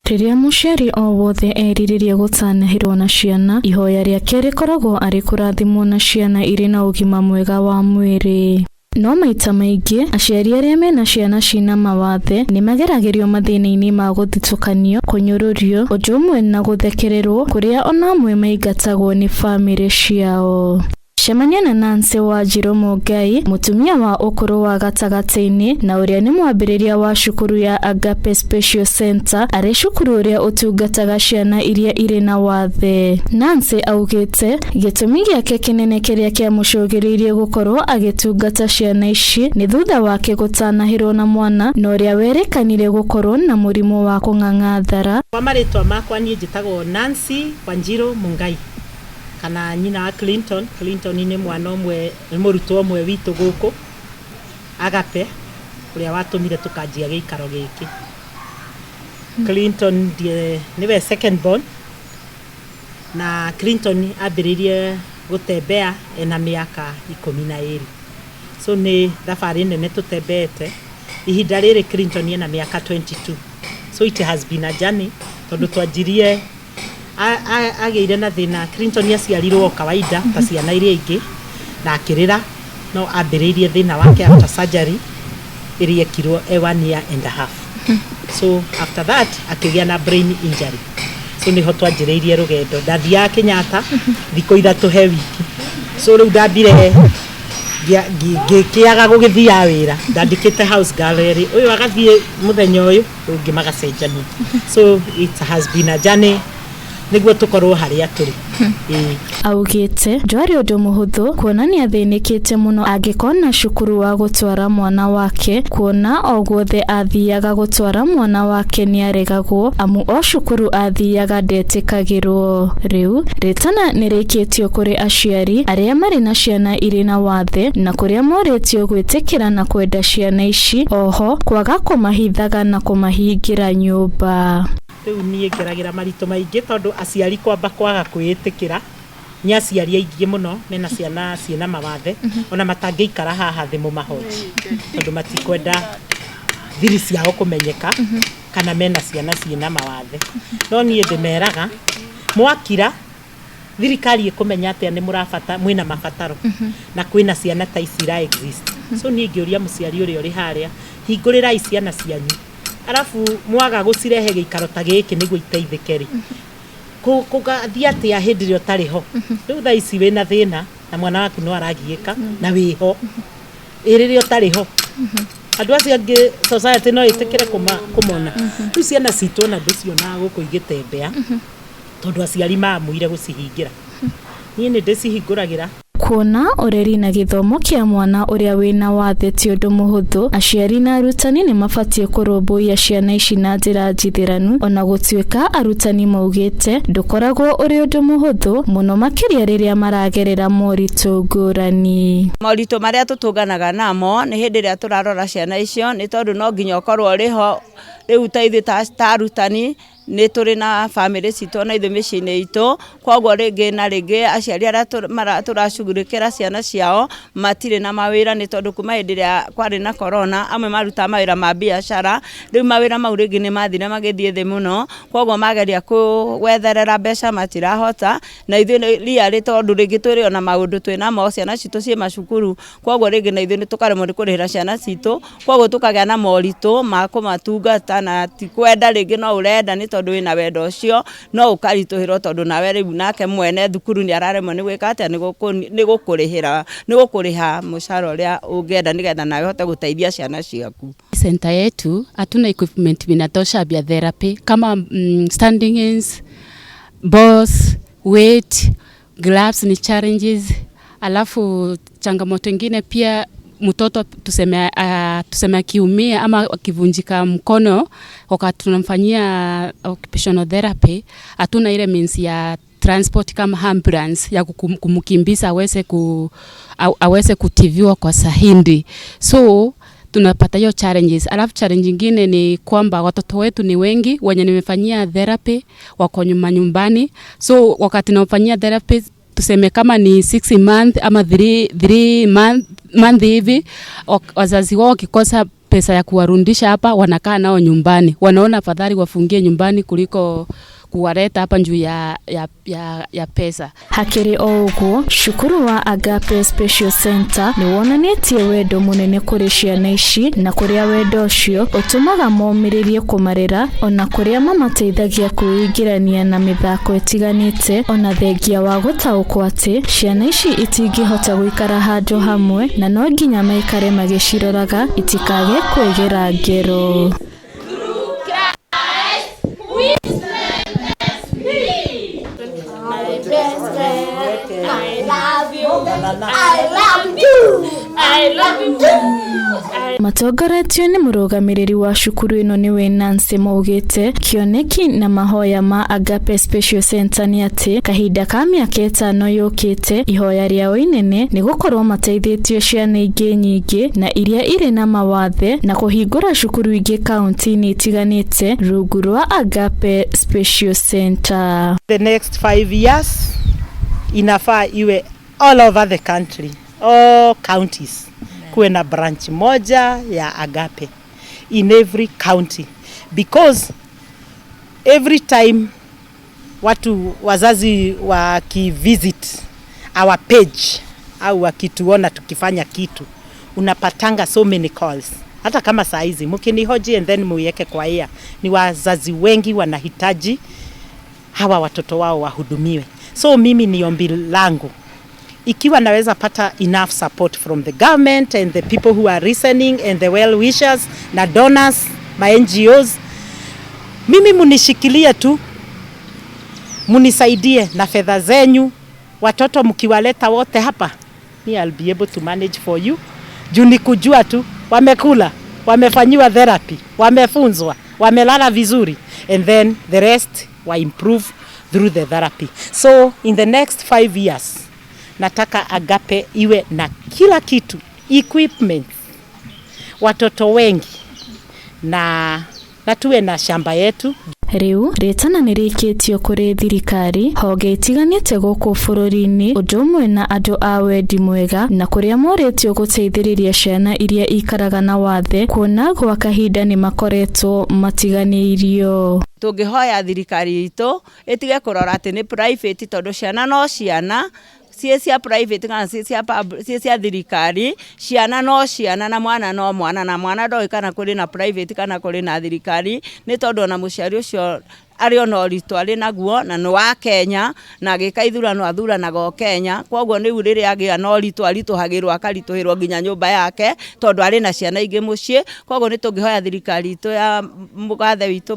Riria muciari o wothe eriririe gutanahirwo na ciana, ihoya riake rikoragwo ari kurathimwo na ciana iri na ugima mwega wa mwiri. No maita maingi aciari aria mena ciana cina mawathe ni mageragerio mathina-ini ma guthitukanio, kunyururio, ujumwe na guthekererwo kuria ona amwe maingatagwo ni family ciao. Cemania na Nancy Wanjiru Mungai, mutumia wa ukuru wa gatagati-ini na uria ni mwambiriria wa cukuru ya Agape Special Center, ari cukuru uria utungataga ciana iria iri na wathe. Nancy augite gitumi giake kinene kiria kia mucugiririe gukorwo agitungata ciana ici ni thutha wake gutanahirwo na mwana na uria werekanire gukorwo na murimu wa kung'ang'athara. Kwa maritwa makwa nie njitagwo Nancy Wanjiru Mungai kana nyina Clinton ni mwana umwe murutwo umwe witu guku Agape uria watumire tukanjia giikaro giki. Clinton niwe second born na Clinton ambiririe gutembea ena miaka 12. So ni thabari nene tutembete. Ihinda riri Clinton ena miaka 22. So it has been a journey tondu twanjirie ageire na thina. Clinton aciarirwo kawaida ta ciana iria ingi na akirira, no ambiririe thina wake after surgery iria ekirwo 1 year and a half. So after that akigia na brain injury. So niho twanjiriirie rugendo ndathia Kenyatta thiko 3 he wiki. So riu ndambire gikiaga gugithia wira ndandikite house gallery uyu agathie muthenya uyu ungi magacenjania. So it has been a journey niguo tukorwo haria turi. Augite jwari undu muhuthu kuona ni athinikite muno angikona cukuru wa gutwara mwana wake, kuona ogwothe athiaga gutwara mwana wake ni aregagwo amu o cukuru athiaga ndetikagirwo. Riu ritana nirikitio kuri aciari aria mari na ciana iri na wathe na kuria moritio gwitikira na kwenda ciana ici, oho kwaga kumahithaga na kumahingira nyumba. Riu nie ngeragira marito maingi tondu aciari kwamba kwaga kwiitikira nya aciari aingi muno mena ciana ciena mawathe ona matangiikara haha thimu mahoji tondu matikwenda thiri ciao kumenyeka kana mena ciana ciena mawathe. No nie ndimeraga mwakira thirikari ikumenya atia ni murabata mwina mabataro na kwina ciana ta icira exist. So nie ngiuria muciari uri uri haria hingurira ciana cianyu arafu mwaga gucirehe giikaro ta giki niguo iteithikeri kugathia atia hindi rio tariho. Riu tha ici wina thina na mwana waku no aragiika na wiho iririo tariho. Andu acio angi society no itikire kumona. Riu ciana citu na ndiciona guku igitembea tondu aciari mamuire gucihingira. Nie ni ndicihinguragira kuona ureri na githomo kia mwana uria wina wathe ti undu muhuthu. Aciari na arutani ni mabatie kurumbuia ciana ici na njira njithiranu, ona gutwika arutani maugite ndukoragwo uri undu muhuthu muno makiria riria maragerera moritu ngurani. Moritu maria tutunganaga namo ni hindi ria turarora ciana icio ni tondu no nginya ukorwo riho. Riu taithi ta arutani ni turi na family citu na ithu micini itu, kwoguo ringi na ringi aciari aria turacugurikira ciana ciao matire na mawira ni tondu kuma hindi ria kwari na corona amwe maruta mawira ma biashara. Riu mawira mau ringi ni mathire magithie thi muno, kwoguo mageria kuwetherera mbeca matirahota na ithu ria ri tondu ringi twiri ona maundu twina mo ciana citu cie macukuru, kwoguo ringi na ithu ni tukaremwo ni kurihira ciana citu, kwoguo tukagia na moritu ma kumatungata na ti kwenda ringi no urenda ni tondu wina wendo ucio no ukarituhirwo tondu nawe riu nake mwene thukuru ni araremwo ni gwika atia ni gukuriha mucara uria ungienda nigetha nawe hote guteithia ciana ciaku. Center yetu hatuna equipment vinatosha vya therapy kama standing ins, balls, weight, gloves ni challenges. Alafu changamoto nyingine pia mtoto tuseme kiumia ama akivunjika mkono wakati tunamfanyia occupational therapy, hatuna ile means ya transport kama ambulance ya kumkimbiza aweze kutiviwa kwa sahindi. So tunapata hiyo challenges. Alafu challenge nyingine ni kwamba watoto wetu ni wengi wenye nimefanyia therapy wako nyumbani. So wakati namfanyia therapy tuseme kama ni 6 month ama 3 month hivi, wazazi wao kikosa pesa ya kuwarundisha hapa, wanakaa nao nyumbani. Wanaona afadhali wafungie nyumbani kuliko kuwareta hapa njuu ya pesa. Hakiri oguo, cukuru wa Agape Special Center ni wonanĩtie wendo munene kũrĩ ciana ici, na kũrĩa wendo ũcio ũtũmaga momĩrĩrie kũmarera, ona kũrĩa mamateithagia kwĩingĩrania na mĩthako ĩtiganĩte, ona thengia wa gũtaũkwo atĩ ciana ici itingĩhota gũikara handũ hamwe, na no nginya maikare magĩciroraga itikage kwĩgera ngero. Matongoretio nĩ mũrũgamĩrĩri wa cukuru ĩno nĩwe Nancy Maugĩte. Kĩoneki na mahoya ma Agape Special Center nĩ atĩ kahinda ka mĩaka 5 yũkĩte, ihoya rĩao inene nĩ gũkorwo mateithĩtio ciana ingĩ nyingĩ na iria irĩ na mawathe na kũhingũra cukuru ingĩ kaunti-inĩ itiganĩte rungu rwa Agape Special Center. The next 5 years inafaa iwe all over the country, all counties. Kuwe na branch moja ya Agape in every county, because every time wazazi wakivisit our page au wakituona tukifanya kitu, unapatanga so many calls. Hata kama saa hizi mkinihoji and then muiweke kwa air, ni wazazi wengi wanahitaji hawa watoto wao wahudumiwe. So mimi ni ombi langu, ikiwa naweza pata enough support from the government and the people who are listening and the well wishers na donors, ma NGOs, mimi munishikilia tu, munisaidie na fedha zenyu. Watoto mkiwaleta wote hapa, I'll be able to manage for you. Juu ni kujua tu wamekula, wamefanyiwa therapy, wamefunzwa, wamelala vizuri, and then the rest wa improve through the therapy. So in the next 5 years nataka Agape iwe na kila kitu, equipment, watoto wengi na tuwe na shamba yetu. Riu ritana nirikitio kuri thirikari honge itiganite guku bururi-ini undu umwe na andu a wendi mwega na kuria moretio guteithiriria ciana iria ikaraga na wathe, kuona gwa kahinda ni makoretwo matiganiirio. Tungihoya thirikari itu itige kurora ati ni private, tondu ciana no ciana, cia private kana cia thirikari, ciana no ciana na mwana no mwana, na mwana ndoi kana kuri na private kana kuri na thirikari, ni tondu na muciari ucio ari ona ũritũ arĩ naguo na nĩ wa Kenya na agĩka ithurano athuranaga Kenya. Kwoguo nĩ rĩrĩa agĩa na ũritũ aritũhagĩrwo akaritũhĩrwo nginya nyũmba yake tondũ arĩ na ciana ingĩ mũciĩ. Kwoguo nĩ tũngĩhoya thirikari itũ ya mũgathe witũ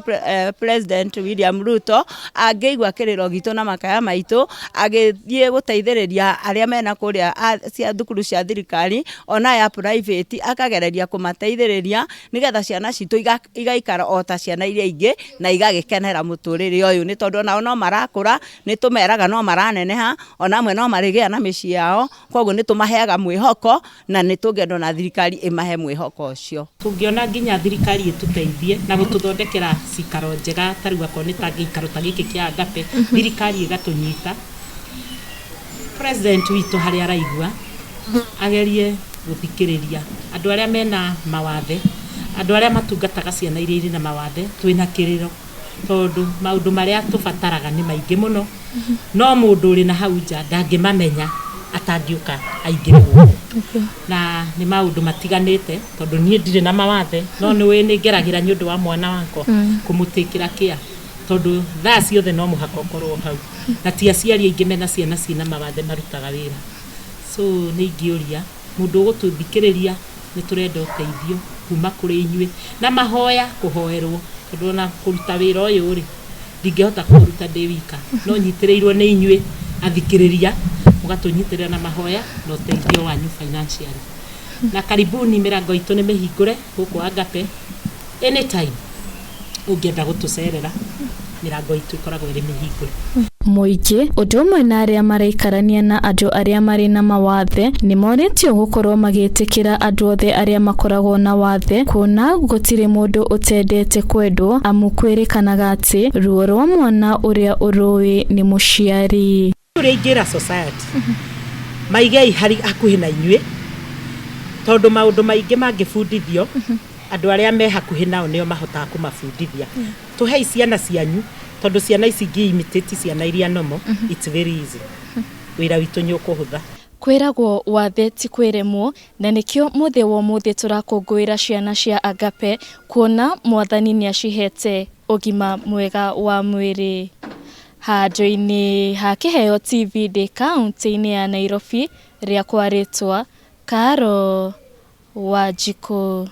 President William Ruto angĩigua kĩrĩro gitũ na makaya maitũ, agĩthiĩ gũteithĩrĩria arĩa mena kũrĩa cia thukuru cia thirikari ona ya private, akagereria kũmateithĩrĩria nĩgetha ciana citũ igaikara o ta ciana iria ingĩ na igagĩkenera muturire uyu. Ni tondu nao no marakura, ni tumeraga no maraneneha, ona amwe no marigea na mĩciĩ yao. Kwoguo ni tumaheaga mwihoko na ni tungendo na thirikari imahe mwihoko ucio. Tungiona nginya thirikari ituteithie na gututhondekera cikaro njega, tariu akoni ta gikaro ta giki kia Agape, thirikari igatunyita. President witu hari araigua agerie guthikiriria andu aria mena mawathe, andu aria matungataga ciana iria irĩ na mawathe, twina kiriro tondu maundu maria tubataraga ni maingi muno, no mundu uri na hau nja ndangimamenya atangiuka aingirwo. Na ni maundu matiganite tondu nie ndire na mawathe, no ni ngeragira ni undu wa mwana wako kumutikira kia tondu thaa ciothe no muhaka ukorwo hau, na ti aciari aingi mena ciana cina mawathe marutaga wira. So ni ingiuria mundu gututhikiriria, ni turenda uteithio kuma kuri inyue na mahoya kuhoerwo tondu na kuruta wira uyu ri ndingihota kuruta ndi wika, no nyitirirwo ni inyue athikiriria, mugatunyitirira na mahoya na uteithio wanyu financially. Na karibuni, mirango itu ni mihingure guku Agape anytime ungienda gutucerera, mirango itu ikoragwo iri mihingure. Muingi undu umwe na aria maraikarania na andu aria mari na mawathe ni moretio gukorwo magitikira andu othe aria makoragwo na wathe, kuona gutire mundu utendete kwendwo, amu kwirikanaga ati ruo rwa mwana uria urui ni muciari. Turingira society maigei hari akuhi na inyue tondu maundu maingi mangifundithio andu aria me hakuhi nao nio mahotaga kumabundithia tuhei ciana cianyu tondu ciana ici imitate ciana iria nomo it's very easy wira witu ni ukuhutha kwiragwo wathe ti kwiremwo na nikio muthe wa muthe turakungwira ciana cia Agape kuona mwathani ni acihete ugima mwega wa mwiri. Handu-ini ha Kiheo TV de kaunti-ini ya Nairobi ria kwaritwa Karo Wanjiku.